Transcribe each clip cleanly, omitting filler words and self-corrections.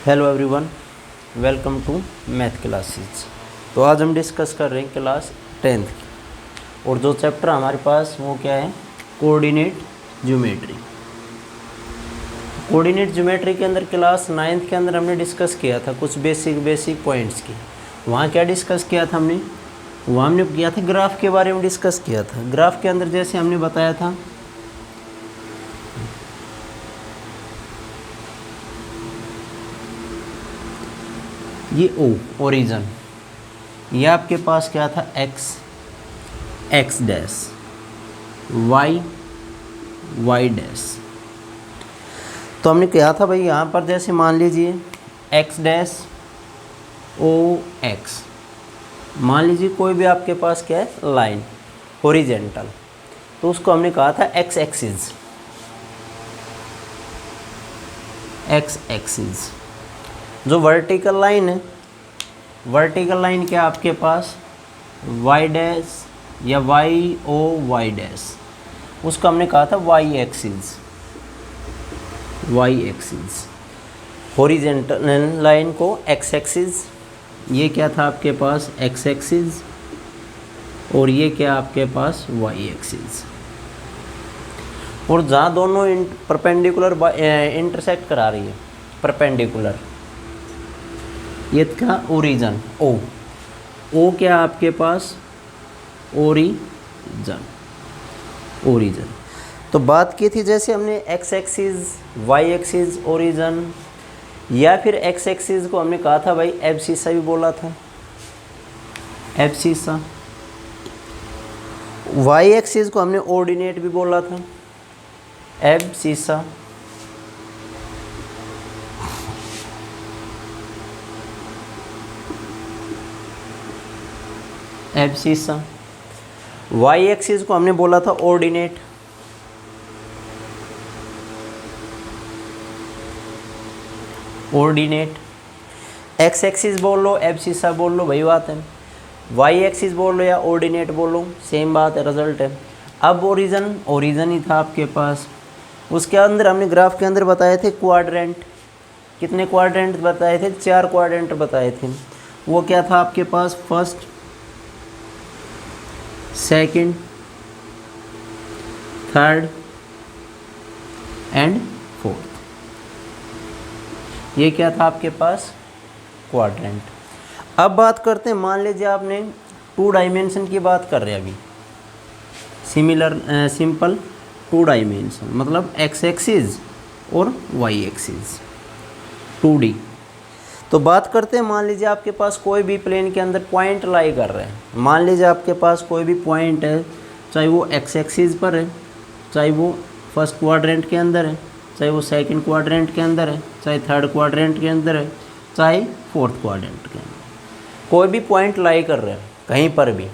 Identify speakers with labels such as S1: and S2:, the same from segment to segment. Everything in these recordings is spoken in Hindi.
S1: Hello everyone, welcome to math classes. तो आज हम डिस्कस कर रहे हैं क्लास 10th की, और जो चैप्टर हमारे पास वो क्या है, कोऑर्डिनेट ज्योमेट्री। कोऑर्डिनेट ज्योमेट्री के अंदर क्लास 9th के अंदर हमने डिस्कस किया था कुछ बेसिक पॉइंट्स की। वहाँ क्या डिस्कस किया था हमने, वहाँ हमने किया था ग्राफ के बारे में डिस्कस किया था। ग्राफ के अंदर जैसे हमने बताया था ये ओ ओरिजन, ये आपके पास क्या था एक्स डैश, वाई डैश। तो हमने कहा था भाई यहाँ पर जैसे मान लीजिए एक्स डैश ओ एक्स, मान लीजिए कोई भी आपके पास क्या है लाइन हॉरिजेंटल, तो उसको हमने कहा था एक्स एक्सिस। जो वर्टिकल लाइन है, वर्टिकल लाइन क्या आपके पास वाई डैश या वाई डैश, उसको हमने कहा था वाई एक्सिस। हॉरिजेंटल लाइन को एक्स एक्सिस, ये क्या था आपके पास एक्स एक्सिस, और ये क्या आपके पास वाई एक्सिस। और जहाँ दोनों परपेंडिकुलर इंटरसेक्ट करा रही है, परपेंडिकुलर, ये क्या ओरिजन ओ क्या आपके पास ओरिजन। तो बात की थी जैसे हमने X axis, Y axis, origin, या फिर एक्स एक्सिस को हमने कहा था भाई एब्सिसा भी बोला था, एब्सिसा। वाई एक्सिस को हमने ऑर्डिनेट भी बोला था, एब्सिसा। एब्सिसा। वाई एक्सिस को हमने बोला था ऑर्डिनेट, एक्स एक्सिस बोल लो, एब्सिसा बोल लो, वही बात है। वाई एक्सिस बोल लो या ऑर्डिनेट बोलो, सेम बात है, रिजल्ट है। अब ओरिजन ही था आपके पास। उसके अंदर हमने ग्राफ के अंदर बताए थे क्वाड्रेंट, कितने क्वाड्रेंट बताए थे, 4 क्वाड्रेंट बताए थे। वो क्या था आपके पास, first, second, third and fourth, ये क्या था आपके पास क्वाड्रेंट। अब बात करते हैं, मान लीजिए आपने 2 डायमेंशन की बात कर रहे हैं अभी, सिंपल 2 डायमेंशन, मतलब एक्स एक्सिस और वाई एक्सिस, 2D। तो बात करते हैं, मान लीजिए आपके पास कोई भी प्लेन के अंदर पॉइंट लाई कर रहे हैं। मान लीजिए आपके पास कोई भी पॉइंट है, चाहे वो एक्स एक्सिस पर है, चाहे वो फर्स्ट क्वाड्रेंट के अंदर है, चाहे वो सेकंड क्वाड्रेंट के अंदर है, चाहे थर्ड क्वाड्रेंट के अंदर है, चाहे फोर्थ क्वाड्रेंट के अंदर, कोई भी पॉइंट लाई कर रहे हैं कहीं पर भी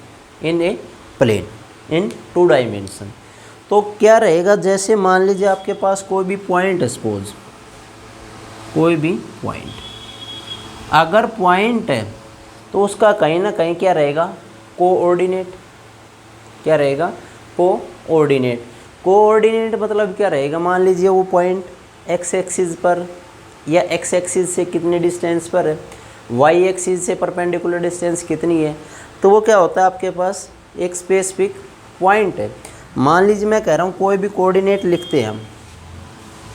S1: इन ए प्लेन इन 2 डायमेंशन। तो क्या रहेगा, जैसे मान लीजिए आपके पास कोई भी पॉइंट है, सपोज कोई भी पॉइंट, अगर पॉइंट है तो उसका कहीं ना कहीं क्या रहेगा, कोऑर्डिनेट। क्या रहेगा, कोऑर्डिनेट मतलब क्या रहेगा, मान लीजिए वो पॉइंट एक्स एक्सिस पर या एक्स एक्सिस से कितने डिस्टेंस पर है, वाई एक्सिस से परपेंडिकुलर डिस्टेंस कितनी है, तो वो क्या होता है आपके पास एक स्पेसिफिक पॉइंट है। मान लीजिए मैं कह रहा हूँ कोई भी कोऑर्डिनेट लिखते हैं हम,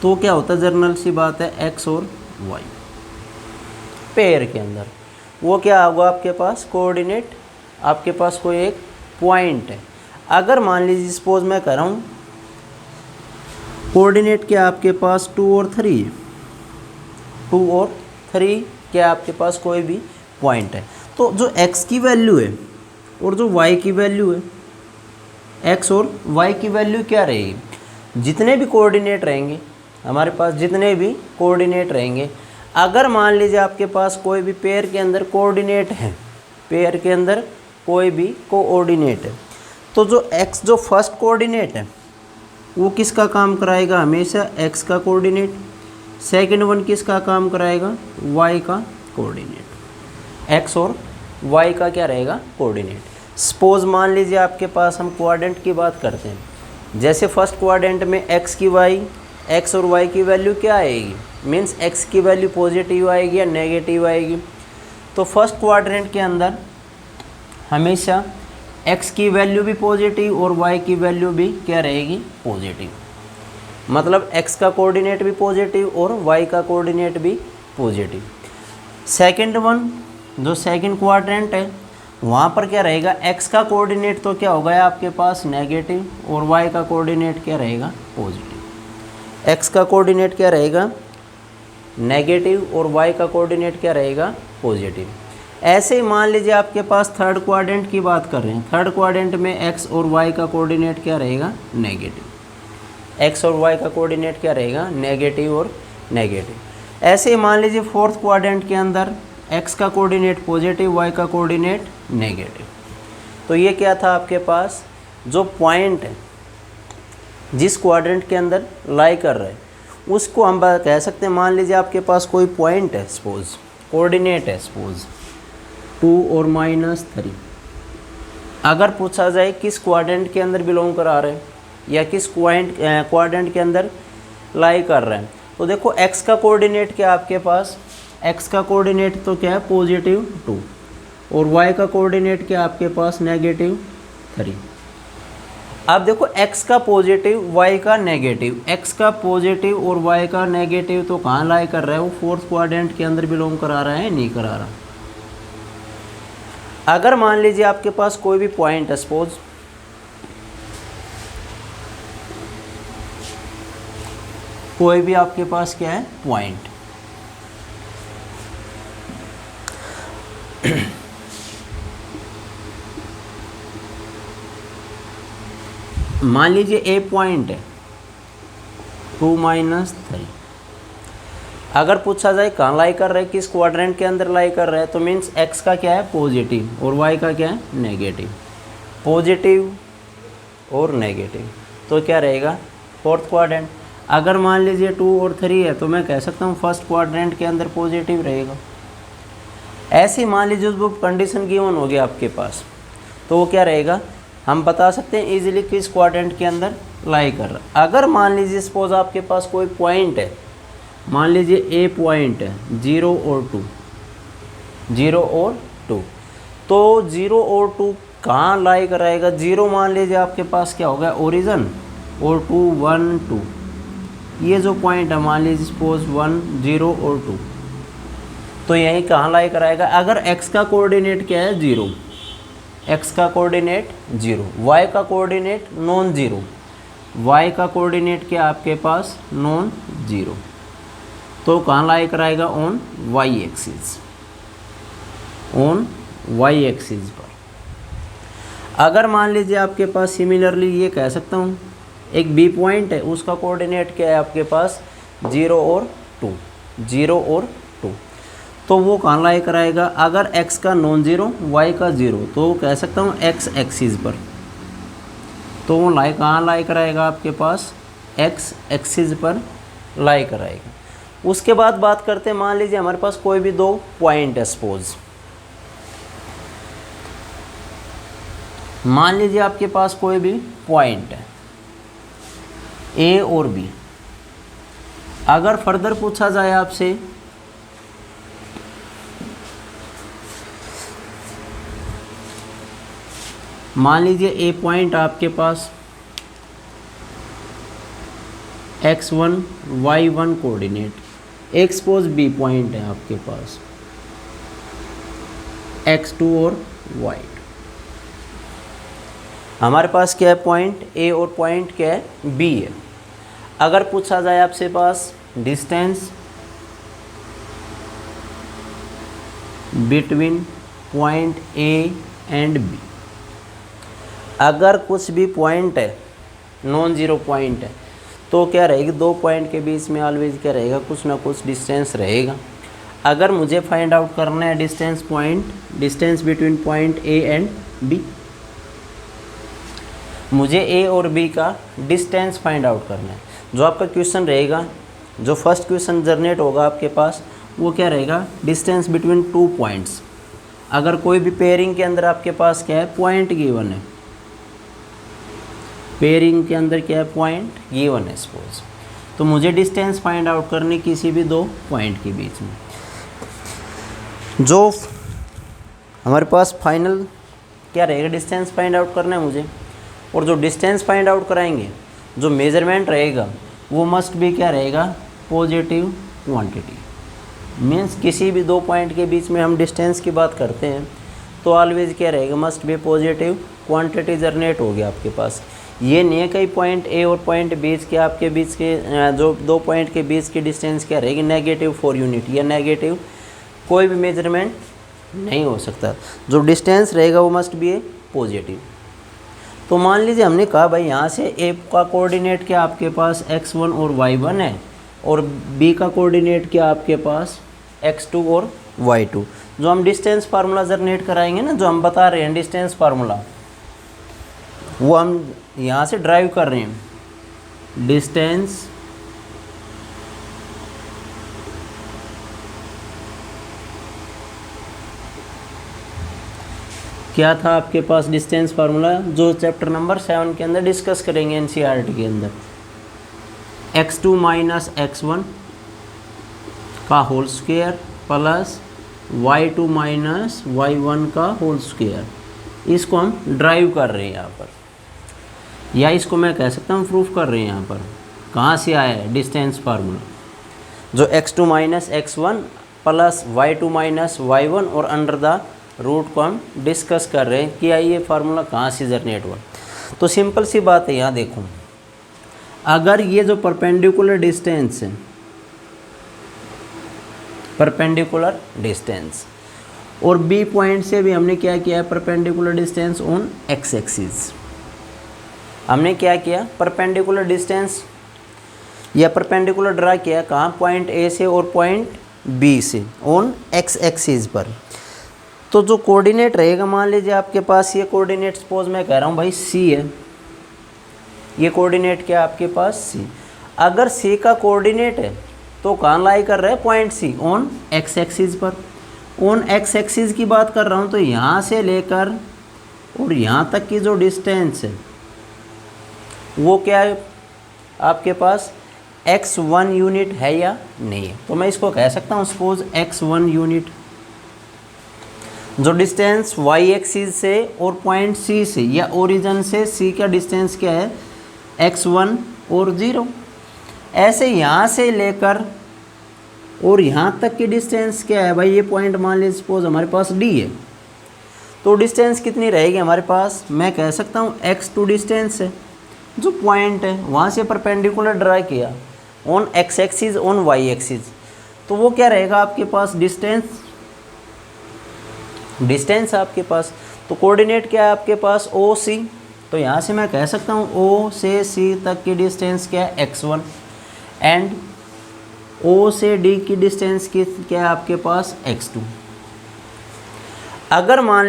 S1: तो क्या होता है, जनरल सी बात है, एक्स और वाई पेयर के अंदर वो क्या होगा आपके पास कोऑर्डिनेट, आपके पास कोई एक पॉइंट है। अगर मान लीजिए सपोज मैं कह रहा हूँ कोऑर्डिनेट क्या आपके पास 2 और 3 क्या आपके पास कोई भी पॉइंट है, तो जो x की वैल्यू है और जो y की वैल्यू है, x और y की वैल्यू क्या रहेगी, जितने भी कोऑर्डिनेट रहेंगे हमारे पास, जितने भी कोऑर्डिनेट रहेंगे, अगर मान लीजिए आपके पास कोई भी पेयर के अंदर कोऑर्डिनेट है, पेयर के अंदर कोई भी कोऑर्डिनेट है, तो जो x जो फर्स्ट कोऑर्डिनेट है वो किसका काम कराएगा, हमेशा x का कोऑर्डिनेट। सेकंड वन किसका काम कराएगा, y का कोऑर्डिनेट। x और y का क्या रहेगा, कोऑर्डिनेट। सपोज मान लीजिए आपके पास हम क्वाड्रेंट की बात करते हैं, जैसे फर्स्ट क्वाड्रेंट में x की y एक्स और वाई की वैल्यू क्या आएगी, मीन्स एक्स की वैल्यू पॉजिटिव आएगी या नेगेटिव आएगी। तो फर्स्ट क्वाड्रेंट के अंदर हमेशा एक्स की वैल्यू भी पॉजिटिव और वाई की वैल्यू भी क्या रहेगी, पॉजिटिव। मतलब एक्स का कोऑर्डिनेट भी पॉजिटिव और वाई का कोऑर्डिनेट भी पॉजिटिव। सेकंड वन, जो सेकंड क्वाड्रेंट है, वहाँ पर क्या रहेगा, एक्स का कोऑर्डिनेट तो क्या होगा आपके पास नेगेटिव और वाई का कोऑर्डिनेट क्या रहेगा, पॉजिटिव। एक्स का कोऑर्डिनेट क्या रहेगा, नेगेटिव और वाई का कोऑर्डिनेट क्या रहेगा, पॉजिटिव। ऐसे ही मान लीजिए आपके पास थर्ड क्वाड्रेंट की बात कर रहे हैं, थर्ड क्वाड्रेंट में एक्स और वाई का कोऑर्डिनेट क्या रहेगा, नेगेटिव। एक्स और वाई का कोऑर्डिनेट क्या रहेगा, नेगेटिव और नेगेटिव। ऐसे ही मान लीजिए फोर्थ क्वाड्रेंट के अंदर एक्स का कोऑर्डिनेट पॉजिटिव, वाई का कोऑर्डिनेट नेगेटिव। तो ये क्या था आपके पास, जो पॉइंट है जिस क्वाड्रेंट के अंदर लाई कर रहे हैं उसको हम कह सकते हैं, मान लीजिए आपके पास कोई पॉइंट है, सपोज कोऑर्डिनेट है सपोज 2 और -3। अगर पूछा जाए किस क्वाड्रेंट के अंदर बिलोंग करा रहे हैं या किस क्वाड्रेंट के अंदर लाई कर रहे हैं, तो देखो एक्स का कोऑर्डिनेट क्या आपके पास, एक्स का कोऑर्डिनेट तो क्या है पॉजिटिव 2 और वाई का कोऑर्डिनेट क्या आपके पास नेगेटिव 3। अब देखो एक्स का पॉजिटिव वाई का नेगेटिव, एक्स का पॉजिटिव और वाई का नेगेटिव तो कहाँ लाई कर रहा है, वो फोर्थ क्वाड्रेंट के अंदर बिलोंग करा रहा है, नहीं करा रहा। अगर मान लीजिए आपके पास कोई भी पॉइंट है, सपोज कोई भी आपके पास क्या है पॉइंट, मान लीजिए ए पॉइंट है 2 - 3। अगर पूछा जाए कहाँ लाई कर रहा है, किस क्वाड्रेंट के अंदर लाई कर रहा है, तो मीन्स एक्स का क्या है पॉजिटिव और वाई का क्या है नेगेटिव, पॉजिटिव और नेगेटिव, तो क्या रहेगा फोर्थ क्वाड्रेंट। अगर मान लीजिए 2 और 3 है तो मैं कह सकता हूँ फर्स्ट क्वाड्रेंट के अंदर पॉजिटिव रहेगा। ऐसे ही मान लीजिए वो कंडीशन गिवन हो गया आपके पास, तो वो क्या रहेगा, हम बता सकते हैं इजीली किस क्वाड्रेंट के अंदर लाई कर रहा है। अगर मान लीजिए सपोज आपके पास कोई पॉइंट है, मान लीजिए ए पॉइंट है 0 और 2, 0 और 2, तो 0 और 2 कहाँ लाई कराएगा, 0 मान लीजिए आपके पास क्या होगा ओरिजिन और 2 1 2, ये जो पॉइंट है मान लीजिए सपोज 1 0 और 2, तो यही कहाँ लाई कराएगा। अगर x का कोऑर्डिनेट क्या है 0, x का कोऑर्डिनेट 0, y का कोऑर्डिनेट नॉन जीरो, y का कोऑर्डिनेट क्या आपके पास नॉन जीरो, तो कहाँ लाई कराएगा on y axis, on y axis पर। अगर मान लीजिए आपके पास सिमिलरली ये कह सकता हूँ एक b पॉइंट है, उसका कोऑर्डिनेट क्या है आपके पास 0 और 2, 0 और 2, तो वो कहाँ लाई कराएगा। अगर x का नॉन जीरो y का 0, तो कह सकता हूँ x एक्सिस पर, तो वो कहाँ लाई कराएगा आपके पास x एक्सिस पर लाई कराएगा। उसके बाद बात करते हैं, मान लीजिए हमारे पास कोई भी दो पॉइंट है, सपोज मान लीजिए आपके पास कोई भी पॉइंट है A और B। अगर फर्दर पूछा जाए आपसे मान लीजिए ए पॉइंट आपके पास x1 y1 कोऑर्डिनेट, एक सपोज बी पॉइंट है आपके पास x2 और y2। हमारे पास क्या है पॉइंट ए और पॉइंट क्या है बी है। अगर पूछा जाए आपसे पास distance between point A and B, अगर कुछ भी पॉइंट है नॉन जीरो पॉइंट है तो क्या रहेगी, दो पॉइंट के बीच में ऑलवेज क्या रहेगा, कुछ ना कुछ डिस्टेंस रहेगा। अगर मुझे फाइंड आउट करना है distance point, distance between point A and B, मुझे ए और बी का डिस्टेंस फाइंड आउट करना है। जो आपका क्वेश्चन रहेगा, जो फर्स्ट क्वेश्चन जनरेट होगा आपके पास, वो क्या रहेगा, डिस्टेंस बिटवीन टू पॉइंट्स। अगर कोई भी पेयरिंग के अंदर आपके पास क्या है पॉइंट गिवन है, पेयरिंग के अंदर क्या है पॉइंट गिवन है सपोज, तो मुझे डिस्टेंस फाइंड आउट करनी किसी भी दो पॉइंट के बीच में। जो हमारे पास फाइनल क्या रहेगा, डिस्टेंस फाइंड आउट करना है मुझे, और जो डिस्टेंस फाइंड आउट कराएंगे, जो मेजरमेंट रहेगा वो मस्ट भी क्या रहेगा, पॉजिटिव क्वांटिटी। मीन्स किसी भी दो पॉइंट के बीच में हम डिस्टेंस की बात करते हैं तो ऑलवेज क्या रहेगा, must be positive quantity generate हो गया आपके पास। ये नहीं है कई पॉइंट ए और पॉइंट बीच के आपके बीच के जो दो पॉइंट के बीच की डिस्टेंस क्या रहेगी, नेगेटिव 4 यूनिट या नेगेटिव कोई भी मेजरमेंट नहीं हो सकता। जो डिस्टेंस रहेगा वो मस्ट बी ए पॉजिटिव। तो मान लीजिए हमने कहा भाई यहाँ से ए का कोऑर्डिनेट क्या आपके पास x1 और y1 है, और बी का कोऑर्डिनेट क्या आपके पास x2 और y2। जो हम डिस्टेंस फार्मूला जनरेट कराएंगे ना, जो हम बता रहे हैं डिस्टेंस फार्मूला, वो हम यहाँ से ड्राइव कर रहे हैं। डिस्टेंस क्या था आपके पास, डिस्टेंस फार्मूला जो चैप्टर नंबर 7 के अंदर डिस्कस करेंगे एनसीईआरटी के अंदर, x2 माइनस x1 का whole square plus y2 minus y1 का होल स्क्वायर। इसको हम ड्राइव कर रहे हैं यहाँ पर, या इसको मैं कह सकता हूँ प्रूफ कर रहे हैं यहाँ पर। कहाँ से आया है डिस्टेंस फार्मूला, जो x2 minus x1 plus y2 minus y1 और अंडर द रूट को हम डिस्कस कर रहे हैं कि ये फार्मूला कहाँ से जनरेट हुआ। तो सिंपल सी बात है, यहाँ देखो, अगर ये जो परपेंडिकुलर डिस्टेंस है, परपेंडिकुलर डिस्टेंस, और बी पॉइंट से भी हमने क्या किया है, perpendicular distance on X axis. हमने क्या किया, परपेंडिकुलर डिस्टेंस या परपेंडिकुलर ड्रा किया, कहाँ, पॉइंट ए से और पॉइंट बी से ऑन एक्स एक्सिस पर। तो जो कोऑर्डिनेट रहेगा, मान लीजिए आपके पास ये कोऑर्डिनेट, सपोज मैं कह रहा हूँ भाई सी है, ये कोऑर्डिनेट क्या आपके पास सी। अगर सी का कोऑर्डिनेट है तो कहाँ लाई कर रहा है, point C on X axis पर। ऑन एक्स एक्सिस की बात कर रहा हूँ तो यहाँ से लेकर और यहाँ तक की जो डिस्टेंस है वो क्या है आपके पास, x1 यूनिट है या नहीं है। तो मैं इसको कह सकता हूँ सपोज x1 यूनिट। जो डिस्टेंस y एक्सिस से और पॉइंट C से या ओरिजिन से C का डिस्टेंस क्या है, x1 और 0। ऐसे यहाँ से लेकर और यहाँ तक की डिस्टेंस क्या है भाई, ये पॉइंट मान लीजिए सपोज हमारे पास D है, तो डिस्टेंस कितनी रहेगी हमारे पास, मैं कह सकता हूँ x2 डिस्टेंस है। जो पॉइंट है वहाँ से परपेंडिकुलर ड्रा किया on x axis on y axis, तो वो क्या रहेगा आपके पास, डिस्टेंस आपके पास। तो कोऑर्डिनेट क्या है आपके पास, OC। तो यहाँ से मैं कह सकता हूँ O से C तक की डिस्टेंस क्या है, x1, एंड O से D की डिस्टेंस की क्या है आपके पास, x2। अगर मान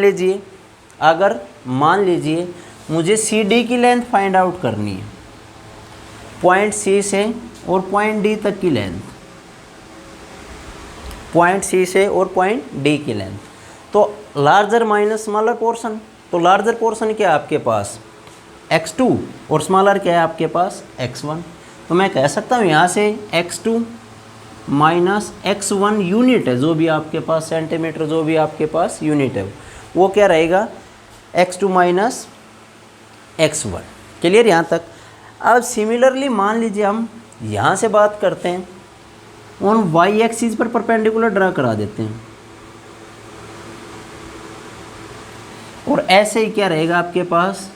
S1: लीजिए मुझे CD की लेंथ फाइंड आउट करनी है, पॉइंट C से और पॉइंट D तक की लेंथ, पॉइंट C से और पॉइंट D की लेंथ, तो लार्जर माइनस स्मॉलर पोर्शन। तो लार्जर पोर्शन क्या है आपके पास, x2, और स्मॉलर क्या है आपके पास, x1। तो मैं कह सकता हूँ यहाँ से x2 माइनस x1 यूनिट है, जो भी आपके पास सेंटीमीटर, जो भी आपके पास यूनिट है, वो क्या रहेगा, x2 माइनस x1। क्लियर यहाँ तक। अब सिमिलरली मान लीजिए हम यहाँ से बात करते हैं, ऑन y एक्सिस पर परपेंडिकुलर ड्रा करा देते हैं, और ऐसे ही क्या रहेगा आपके पास,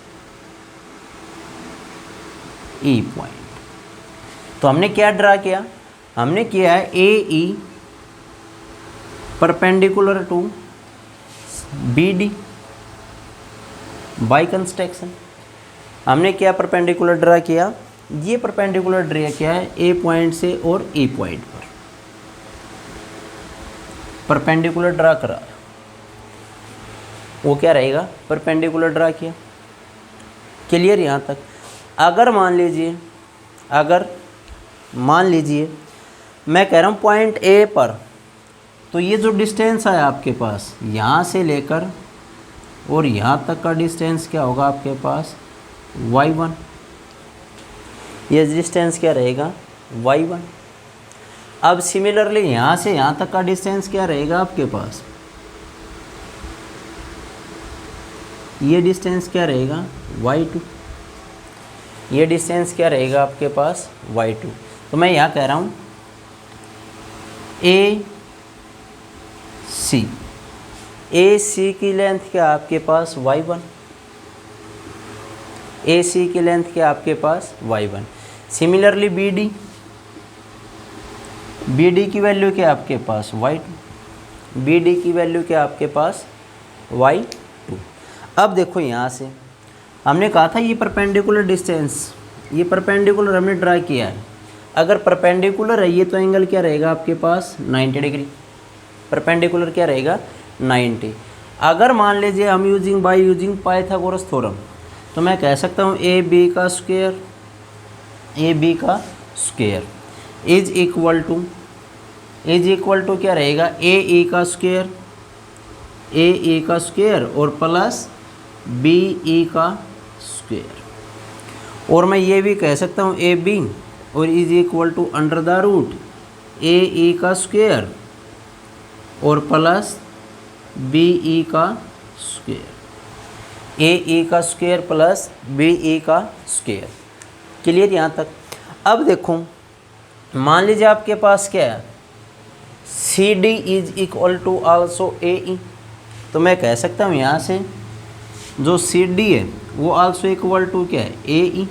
S1: E पॉइंट। तो हमने क्या ड्रा किया, हमने किया है AE perpendicular to BD by construction. हमने क्या परपेंडिकुलर ड्रा किया, ये परपेंडिकुलर ड्रा किया है A पॉइंट से और E पॉइंट पर परपेंडिकुलर ड्रा करा, वो क्या रहेगा, परपेंडिकुलर ड्रा किया। क्लियर यहाँ तक। अगर मान लीजिए मैं कह रहा हूँ पॉइंट A पर, तो ये जो डिस्टेंस है आपके पास यहाँ से लेकर और यहाँ तक का डिस्टेंस क्या होगा आपके पास, y1। ये डिस्टेंस क्या रहेगा, y1। अब सिमिलरली यहाँ से यहाँ तक का डिस्टेंस क्या रहेगा आपके पास, ये डिस्टेंस क्या रहेगा y2, ये डिस्टेंस क्या रहेगा आपके पास y2। तो मैं यहाँ कह रहा हूँ AC की लेंथ क्या आपके पास y1, AC की लेंथ क्या आपके पास y1। सिमिलरली BD की वैल्यू क्या आपके पास y2, BD की वैल्यू क्या आपके पास y2। अब देखो यहाँ से हमने कहा था ये परपेंडिकुलर डिस्टेंस, ये परपेंडिकुलर हमने ड्रा किया है। अगर परपेंडिकुलर है ये तो एंगल क्या रहेगा आपके पास 90 डिग्री, परपेंडिकुलर क्या रहेगा 90। अगर मान लीजिए हम यूजिंग पाइथागोरस थ्योरम, तो मैं कह सकता हूँ AB का स्क्वायर इज इक्वल टू क्या रहेगा AE का स्क्वायर और प्लस BE का स्क्वायर। और मैं ये भी कह सकता हूँ AB और is equal to under the root AE का स्क्वायर और प्लस BE का स्क्वायर, AE का स्क्वायर प्लस BE का स्क्वायर। क्लियर यहाँ तक। अब देखो मान लीजिए आपके पास क्या है CD is equal to also AE, तो मैं कह सकता हूँ यहाँ से जो CD है वो आल्सो इक्वल टू क्या है AE।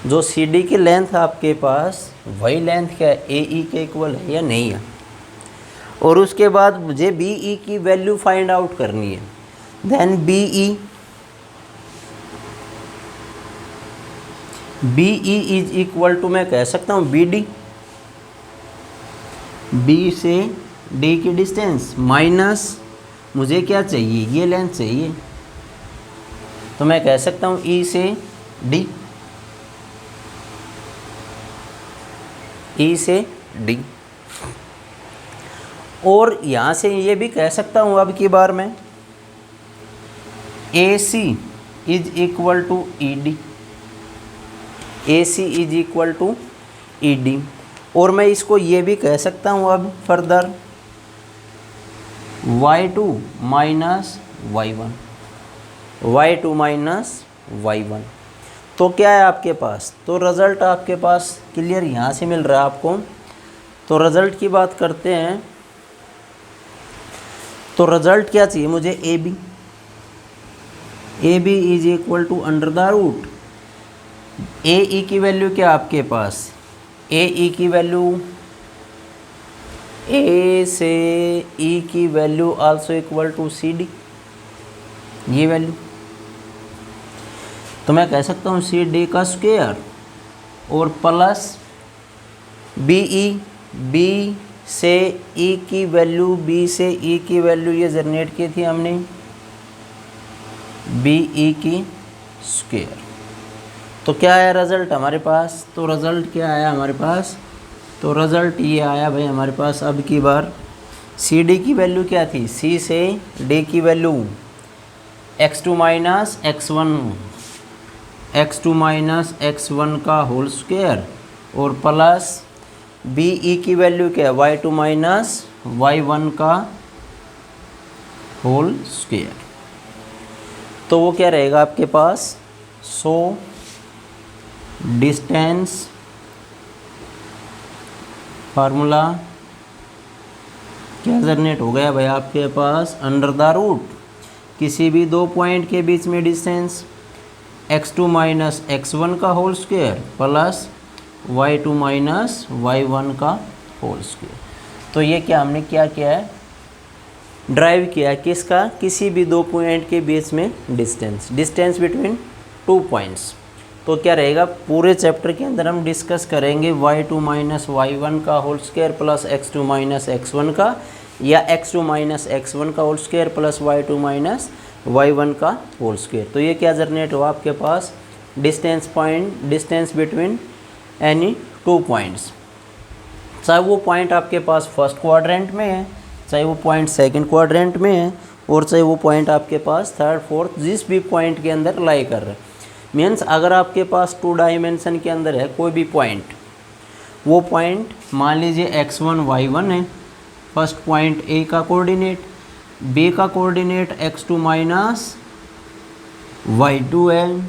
S1: जो CD की लेंथ आपके पास वही लेंथ क्या है AE के इक्वल है या नहीं है। और उसके बाद मुझे BE की वैल्यू फाइंड आउट करनी है। Then BE is equal to मैं कह सकता हूँ BD, B से D की डिस्टेंस माइनस मुझे क्या चाहिए ये लेंथ चाहिए, तो मैं कह सकता हूँ E से D। और यहाँ से ये भी कह सकता हूँ अब की बार मैं AC is equal to ED, और मैं इसको ये भी कह सकता हूँ अब फर्दर y2 माइनस y1। तो क्या है आपके पास, तो रिज़ल्ट आपके पास क्लियर यहाँ से मिल रहा है आपको। तो रिज़ल्ट की बात करते हैं, तो रिज़ल्ट क्या चाहिए मुझे AB is equal to under the root AE की वैल्यू क्या आपके पास, AE की वैल्यू A से E की value also equal to CD, ये वैल्यू। तो मैं कह सकता हूँ CD का स्क्वायर और प्लस BE, B से E की वैल्यू, B से E की वैल्यू ये जनरेट की थी हमने BE की स्क्वायर। तो क्या आया रिज़ल्ट हमारे पास, तो रिज़ल्ट क्या आया हमारे पास, तो रिज़ल्ट ये आया भाई हमारे पास अब की बार CD की वैल्यू क्या थी, C से D की वैल्यू x2 माइनस x1 का होल स्क्वायर और प्लस BE की वैल्यू क्या है y2 माइनस y1 का होल स्क्वायर। तो वो क्या रहेगा आपके पास, सो डिस्टेंस फार्मूला क्या जनरेट हो गया भाई आपके पास, अंडर द रूट किसी भी दो पॉइंट के बीच में डिस्टेंस x2 माइनस x1 का whole square plus y2 minus y1 का होल स्क्वायर। तो ये क्या हमने क्या किया है, ड्राइव किया है किसका, किसी भी दो पॉइंट के बीच में डिस्टेंस बिटवीन टू पॉइंट्स। तो क्या रहेगा पूरे चैप्टर के अंदर हम डिस्कस करेंगे y2 माइनस y1 का whole square plus x2 minus x1 का, या x2 माइनस x1 का whole square plus y2 minus y1 का होल स्क्वायर। तो ये क्या जनरेट हुआ आपके पास, distance between any two points, चाहे वो पॉइंट आपके पास फर्स्ट क्वाड्रेंट में है, चाहे वो पॉइंट सेकंड क्वाड्रेंट में है, और चाहे वो पॉइंट आपके पास थर्ड फोर्थ जिस भी पॉइंट के अंदर लाई कर रहे हैं। मीन्स अगर आपके पास 2 डायमेंशन के अंदर है कोई भी पॉइंट, वो पॉइंट मान लीजिए x1 y1 है, फर्स्ट पॉइंट ए का कोऑर्डिनेट, बी का कोऑर्डिनेट x2 माइनस y2 है,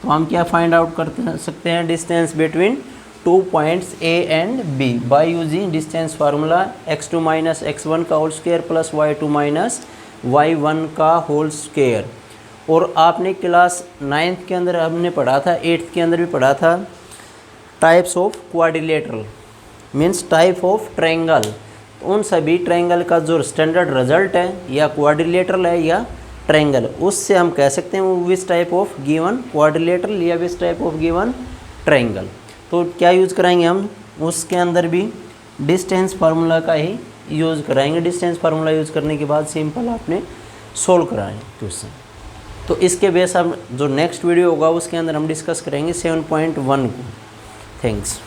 S1: तो हम क्या फाइंड आउट कर सकते हैं, distance between 2 points A and B by using distance formula x2 minus x1 का whole square plus y2 minus y1 का होल स्क्वायर। और आपने क्लास 9th के अंदर हमने पढ़ा था, 8th के अंदर भी पढ़ा था, types of quadrilateral means type of triangle. उन सभी ट्रायंगल का जो स्टैंडर्ड रिजल्ट है या क्वाड्रिलेटरल है या ट्रायंगल, उससे हम कह सकते हैं वो which type of given quadrilateral या which type of given triangle. तो क्या यूज़ कराएंगे हम, उसके अंदर भी डिस्टेंस फार्मूला का ही यूज़ कराएंगे। डिस्टेंस फार्मूला यूज़ करने के बाद सिंपल आपने सोल्व कराएं क्वेश्चन। तो इसके बेस अब जो नेक्स्ट वीडियो होगा उसके अंदर हम डिस्कस करेंगे 7.1 को। थैंक्स।